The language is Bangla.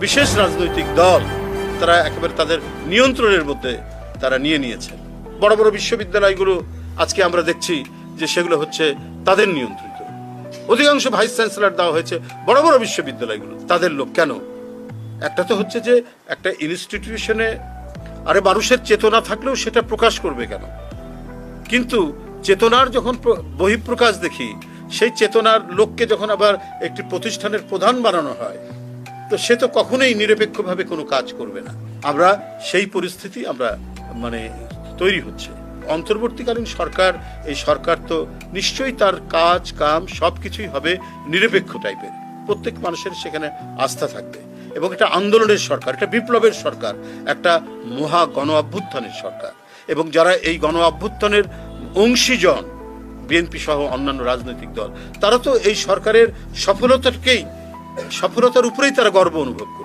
বিশেষ রাজনৈতিক দল তারা একেবারে তাদের নিয়ন্ত্রণের মধ্যে তারা নিয়ে নিয়েছে। বড় বড় বিশ্ববিদ্যালয়গুলো আজকে আমরা দেখছি যে সেগুলো হচ্ছে তাদের নিয়ন্ত্রিত। অধিকাংশ ভাইস চ্যান্সেলর দেওয়া হয়েছে বড় বড় বিশ্ববিদ্যালয়গুলো তাদের লোক। কেন? একটা তো হচ্ছে যে একটা ইনস্টিটিউশনে আরে মানুষের চেতনা থাকলেও সেটা প্রকাশ করবে কেন? কিন্তু চেতনার যখন বহিঃপ্রকাশ দেখি, সেই চেতনার লোককে যখন আবার একটি প্রতিষ্ঠানের প্রধান বানানো হয়, তো সে তো কখনোই নিরপেক্ষভাবে কোনো কাজ করবে না। আমরা সেই পরিস্থিতি আমরা তৈরি হচ্ছে। অন্তর্বর্তীকালীন সরকার, এই সরকার তো নিশ্চয়ই তার কাজ কাম সব কিছুই হবে নিরপেক্ষ টাইপের, প্রত্যেক মানুষের সেখানে আস্থা থাকবে এবং এটা আন্দোলনের সরকার, এটা বিপ্লবের সরকার, একটা মহা গণ অভ্যুত্থানের সরকার। এবং যারা এই গণ অভ্যুত্থানের অংশীজন, বিএনপি সহ অন্যান্য রাজনৈতিক দল, তারা তো এই সরকারের সফলতার উপরেই তারা গর্ব অনুভব করে।